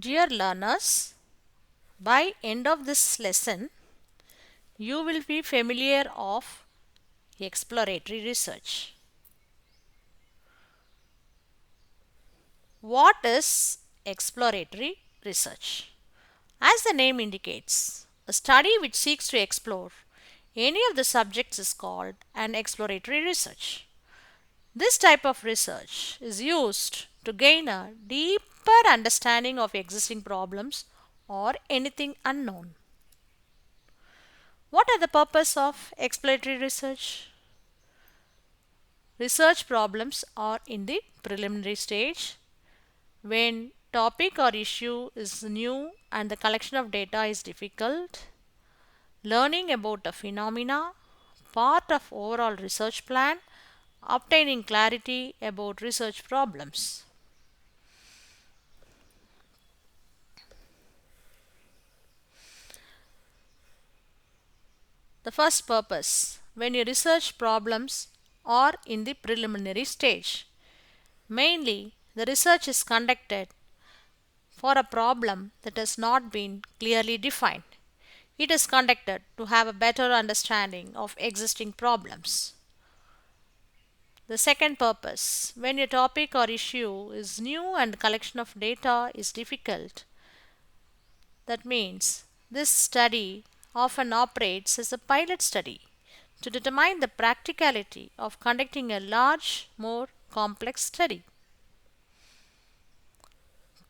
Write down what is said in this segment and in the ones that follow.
Dear learners, by end of this lesson, you will be familiar of exploratory research. What is exploratory research? As the name indicates, a study which seeks to explore any of the subjects is called an exploratory research. This type of research is used to gain a deeper understanding of existing problems or anything unknown. What are the purpose of exploratory research? Research problems are in the preliminary stage when topic or issue is new and the collection of data is difficult. Learning about a phenomena, part of overall research plan, obtaining clarity about research problems. The first purpose, when your research problems are in the preliminary stage. Mainly, the research is conducted for a problem that has not been clearly defined. It is conducted to have a better understanding of existing problems. The second purpose, when a topic or issue is new and collection of data is difficult, that means this study often operates as a pilot study to determine the practicality of conducting a large, more complex study.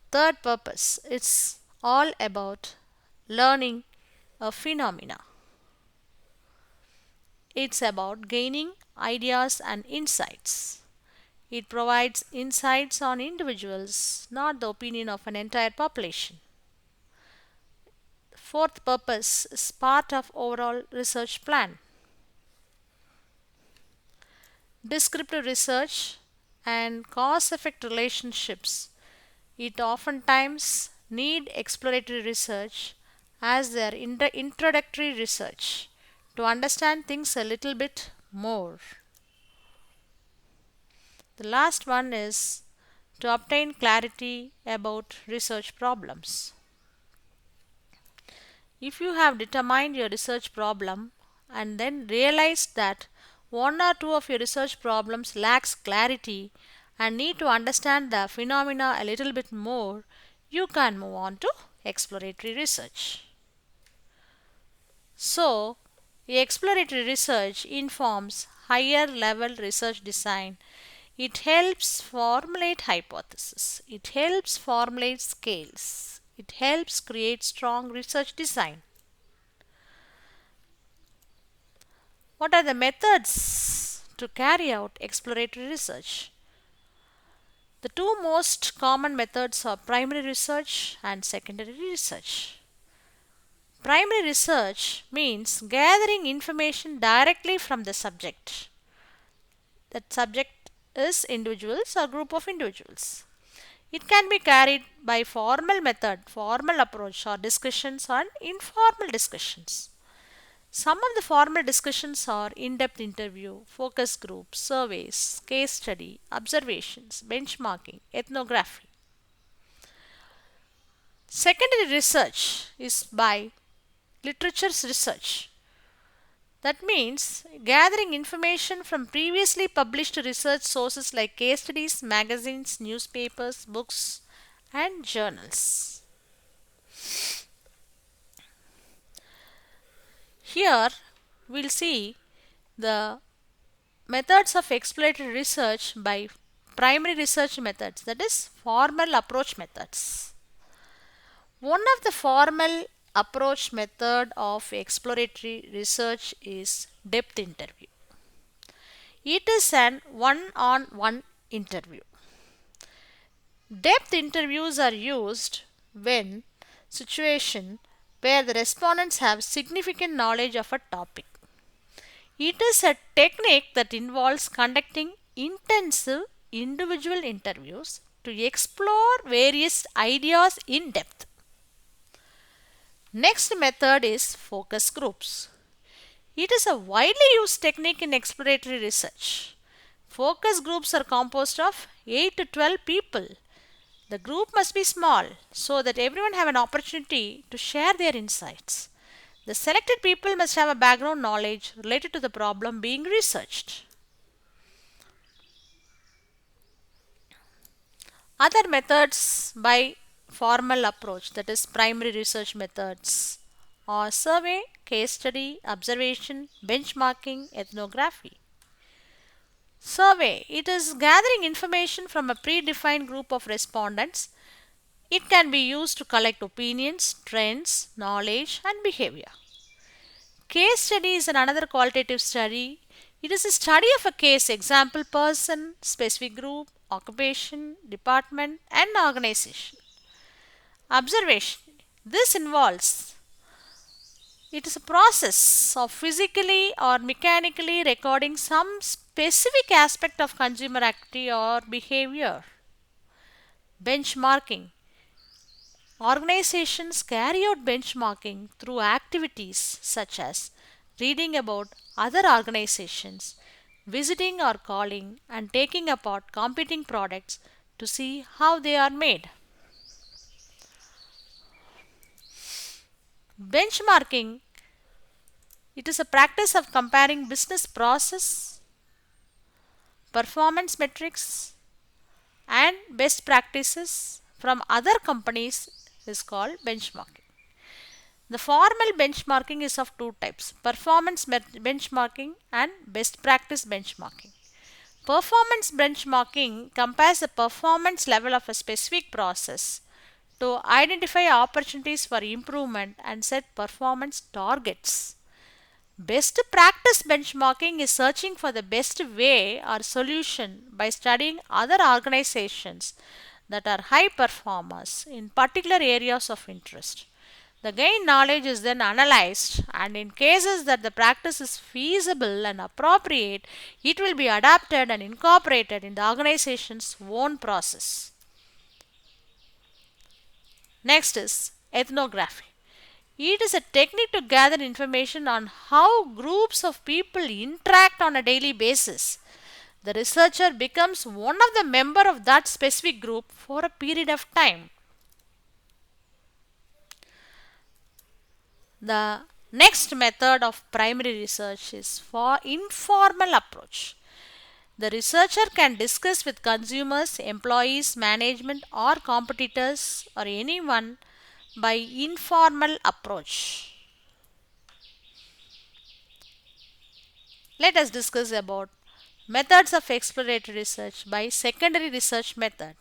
Third purpose, it's all about learning a phenomena. It's about gaining ideas and insights. It provides insights on individuals, not the opinion of an entire population. Fourth purpose is part of overall research plan. Descriptive research and cause-effect relationships. It oftentimes need exploratory research as their introductory research to understand things a little bit more. The last one is to obtain clarity about research problems. If you have determined your research problem and then realized that one or two of your research problems lacks clarity and need to understand the phenomena a little bit more, you can move on to exploratory research. So, exploratory research informs higher level research design. It helps formulate hypotheses. It helps formulate scales. It helps create strong research design. What are the methods to carry out exploratory research? The two most common methods are primary research and secondary research. Primary research means gathering information directly from the subject. That subject is individuals or group of individuals. It can be carried by formal method, formal approach or discussions or informal discussions. Some of the formal discussions are in-depth interview, focus group, surveys, case study, observations, benchmarking, ethnography. Secondary research is by literature's research. That means gathering information from previously published research sources like case studies, magazines, newspapers, books, and journals. Here we'll see the methods of exploratory research by primary research methods, that is formal approach methods. One of the formal approach method of exploratory research is depth interview. It is an one-on-one interview. Depth interviews are used when situation where the respondents have significant knowledge of a topic. It is a technique that involves conducting intensive individual interviews to explore various ideas in depth. Next method is focus groups. It is a widely used technique in exploratory research. Focus groups are composed of 8 to 12 people. The group must be small so that everyone have an opportunity to share their insights. The selected people must have a background knowledge related to the problem being researched. Other methods by formal approach, that is primary research methods, are survey, case study, observation, benchmarking, ethnography. Survey, it is gathering information from a predefined group of respondents. It can be used to collect opinions, trends, knowledge, and behavior. Case study is another qualitative study. It is a study of a case, example person, specific group, occupation, department, and organization. Observation. This involves it is a process of physically or mechanically recording some specific aspect of consumer activity or behavior. Benchmarking. Organizations carry out benchmarking through activities such as reading about other organizations, visiting or calling, and taking apart competing products to see how they are made. Benchmarking, it is a practice of comparing business process, performance metrics, and best practices from other companies is called benchmarking. The formal benchmarking is of two types: performance benchmarking and best practice benchmarking. Performance benchmarking compares the performance level of a specific process to identify opportunities for improvement and set performance targets. Best practice benchmarking is searching for the best way or solution by studying other organizations that are high performers in particular areas of interest. The gained knowledge is then analyzed, and in cases that the practice is feasible and appropriate, it will be adapted and incorporated in the organization's own process. Next is ethnography. It is a technique to gather information on how groups of people interact on a daily basis. The researcher becomes one of the members of that specific group for a period of time. The next method of primary research is for informal approach. The researcher can discuss with consumers, employees, management, or competitors or anyone by informal approach. Let us discuss about methods of exploratory research by secondary research method,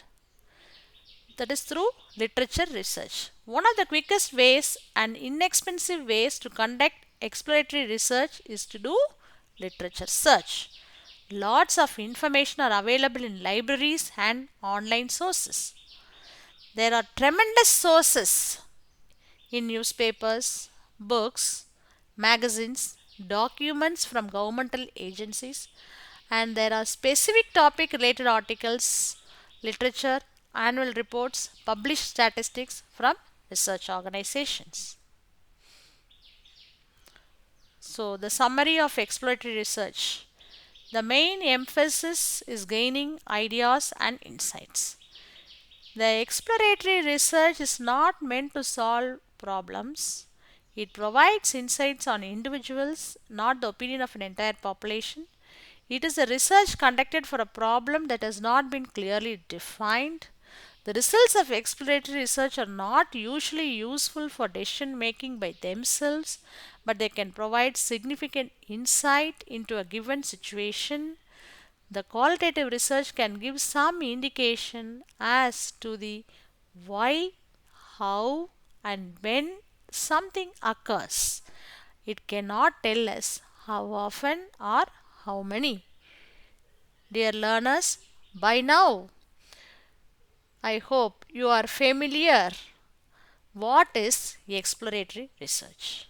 that is through literature research. One of the quickest ways and inexpensive ways to conduct exploratory research is to do literature search. Lots of information are available in libraries and online sources. There are tremendous sources in newspapers, books, magazines, documents from governmental agencies, and there are specific topic related articles, literature, annual reports, published statistics from research organizations. So, the summary of exploratory research. The main emphasis is gaining ideas and insights. The exploratory research is not meant to solve problems. It provides insights on individuals, not the opinion of an entire population. It is a research conducted for a problem that has not been clearly defined. The results of exploratory research are not usually useful for decision making by themselves, but they can provide significant insight into a given situation. The qualitative research can give some indication as to the why, how, and when something occurs. It cannot tell us how often or how many. Dear learners, by now I hope you are familiar what is exploratory research.